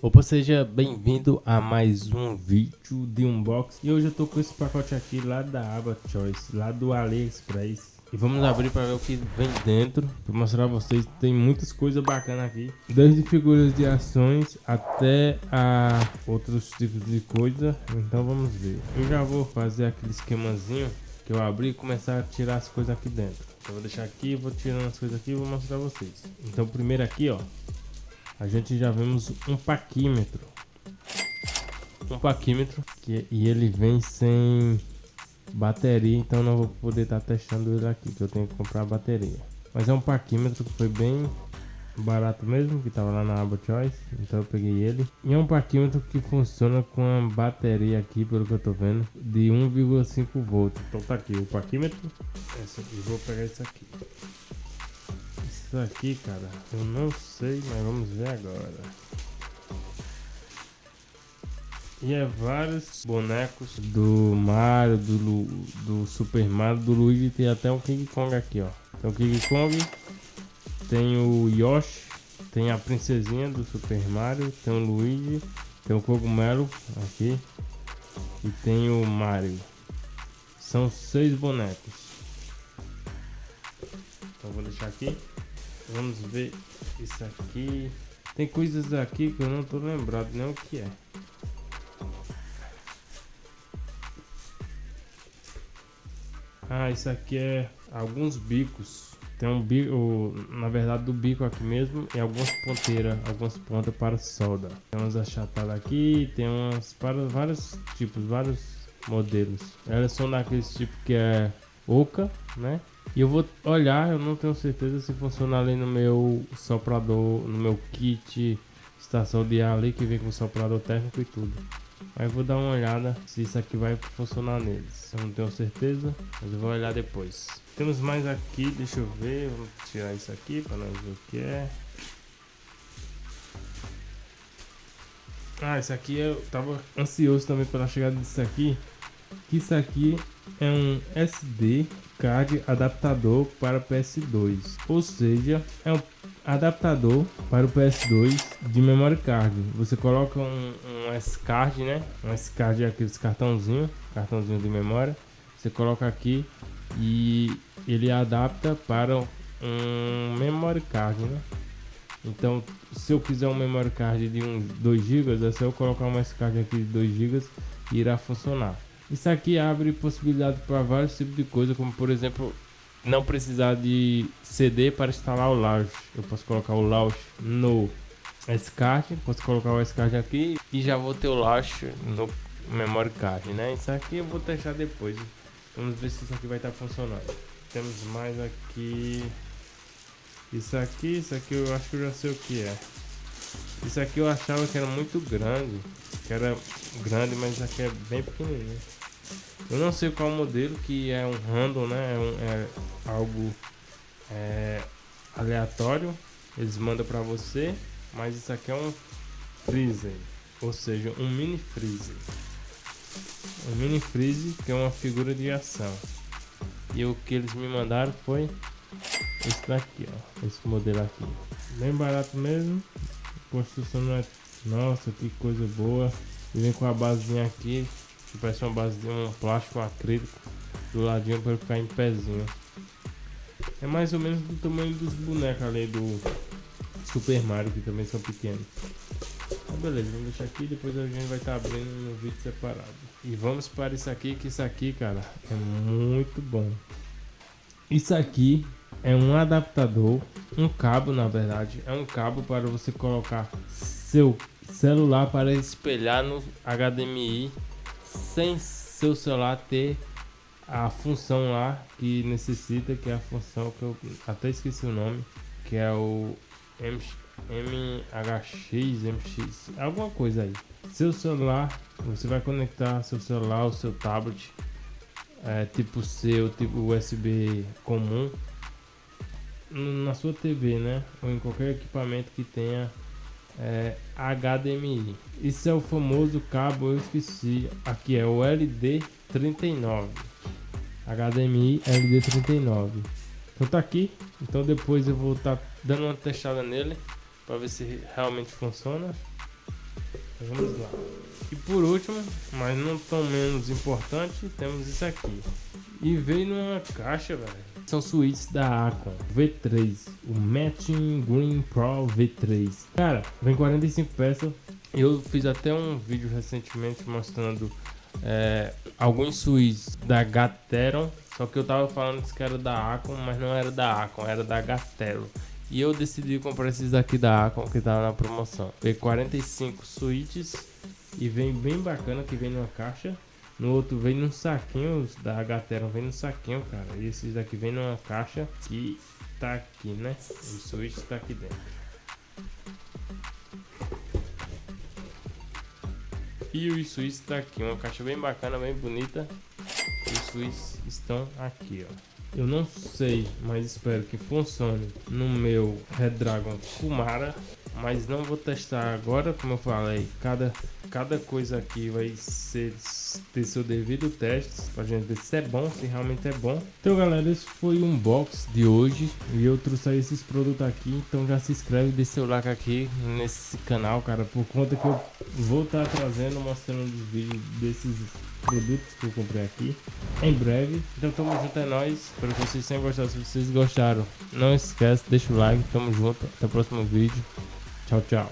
Opa, seja bem-vindo a mais um vídeo de unboxing. E hoje eu tô com esse pacote aqui lá da Aba Choice, lá do AliExpress. E vamos abrir para ver o que vem dentro, para mostrar a vocês. Tem muitas coisas bacanas aqui, desde figuras de ações até a outros tipos de coisa. Então vamos ver. Eu já vou fazer aquele esquemazinho que eu abri e começar a tirar as coisas aqui dentro. Eu vou deixar aqui, vou tirando as coisas aqui e vou mostrar a vocês. Então primeiro aqui, ó, a gente já vemos um paquímetro. E ele vem sem bateria, então não vou poder estar testando ele aqui, que eu tenho que comprar a bateria. Mas é um paquímetro que foi bem barato mesmo, que estava lá na aba Choice, então eu peguei ele. E é um paquímetro que funciona com a bateria aqui, pelo que eu tô vendo, de 1,5 volts. Então tá aqui o paquímetro. E vou pegar isso aqui. Isso aqui, cara, eu não sei, mas vamos ver agora. E é vários bonecos do Mario, do Super Mario, do Luigi, tem até um King Kong aqui, ó. Tem o King Kong, tem o Yoshi, tem a princesinha do Super Mario, tem o Luigi, tem o cogumelo aqui e tem o Mario. São 6 bonecos. Então vou deixar aqui. Vamos ver isso aqui. Tem coisas aqui que eu não tô lembrado nem o que é. Ah, isso aqui é alguns bicos. Tem um bico, na verdade, do bico aqui mesmo, e algumas ponteiras, algumas pontas para solda. Tem umas achatadas aqui, tem umas para vários tipos, vários modelos. Elas são daqueles tipos que é oca, né? E eu vou olhar, eu não tenho certeza se funciona ali no meu soprador, no meu kit estação de ar ali, que vem com soprador técnico e tudo. Aí eu vou dar uma olhada se isso aqui vai funcionar neles. Eu não tenho certeza, mas eu vou olhar depois. Temos mais aqui, deixa eu ver. Vamos tirar isso aqui para nós ver o que é. Ah, isso aqui eu tava ansioso também pela chegada disso aqui. Que isso aqui é um SD card adaptador para PS2, ou seja, é um adaptador para o PS2 de memory card. Você coloca um S-card, né? Um S-card é aqueles cartãozinho de memória. Você coloca aqui e ele adapta para um memory card, né? Então, se eu quiser um memory card de 2 GB, é só eu colocar um S-card aqui de 2 GB e irá funcionar. Isso aqui abre possibilidade para vários tipos de coisa, como por exemplo, não precisar de CD para instalar o launch. Eu posso colocar o launch no S-card, posso colocar o S-card aqui e já vou ter o launch no memory card, né? Isso aqui eu vou testar depois. Vamos ver se isso aqui vai estar funcionando. Temos mais aqui. Isso aqui eu acho que eu já sei o que é. Isso aqui eu achava que era muito grande, mas isso aqui é bem pequenininho. Eu não sei qual modelo, que é um random, né? É algo aleatório. Eles mandam pra você, mas isso aqui é um freezer, ou seja, um mini freezer. Um mini freezer que é uma figura de ação. E o que eles me mandaram foi esse daqui, ó. Esse modelo aqui. Bem barato mesmo. A construção não é... Nossa, que coisa boa. E vem com a basezinha aqui, que parece uma base de um plástico acrílico do ladinho para ficar em pezinho. É mais ou menos do tamanho dos bonecos ali do Super Mario, que também são pequenos. Então beleza, vamos deixar aqui, depois a gente vai estar abrindo no vídeo separado. E vamos para isso aqui, que isso aqui, cara, é muito bom. Isso aqui é um adaptador, um cabo, na verdade, é um cabo para você colocar seu celular para espelhar no HDMI sem seu celular ter a função lá que necessita, que é a função que eu até esqueci o nome, que é o MX, alguma coisa aí. Seu celular, você vai conectar seu celular, o seu tablet, tipo USB comum, na sua TV, né? Ou em qualquer equipamento que tenha HDMI. Isso é o famoso cabo, eu esqueci. Aqui é o LD39. HDMI LD39. Então tá aqui. Então depois eu vou estar dando uma testada nele para ver se realmente funciona. Vamos lá. E por último, mas não tão menos importante, temos isso aqui. E veio numa caixa, velho. São suítes da Acon V3, o Matching Green Pro V3. Cara, vem 45 peças. Eu fiz até um vídeo recentemente mostrando alguns suítes da Gateron. Só que eu tava falando que era da Acon, mas não era da Acon, era da Gateron. E eu decidi comprar esses daqui da Acon que tava na promoção. Veio 45 suítes e vem bem bacana, que vem numa caixa. No outro vem num saquinho, os da Gateron vem no saquinho, cara. E esses daqui vem numa caixa que tá aqui, né? O switch tá aqui dentro. E o switch tá aqui, uma caixa bem bacana, bem bonita. E os switches estão aqui, ó. Eu não sei, mas espero que funcione no meu Redragon Kumara. Mas não vou testar agora, como eu falei, cada coisa aqui vai ter seu devido teste pra gente ver se é bom, se realmente é bom. Então galera, esse foi o unbox de hoje e eu trouxe esses produtos aqui, então já se inscreve e deixa seu like aqui nesse canal, cara, por conta que eu vou estar trazendo, mostrando os vídeos desses produtos que eu comprei aqui em breve. Então tamo junto, é nóis, espero que vocês tenham gostado. Se vocês gostaram, não esquece, deixa o like, tamo junto, até o próximo vídeo. Tchau, tchau.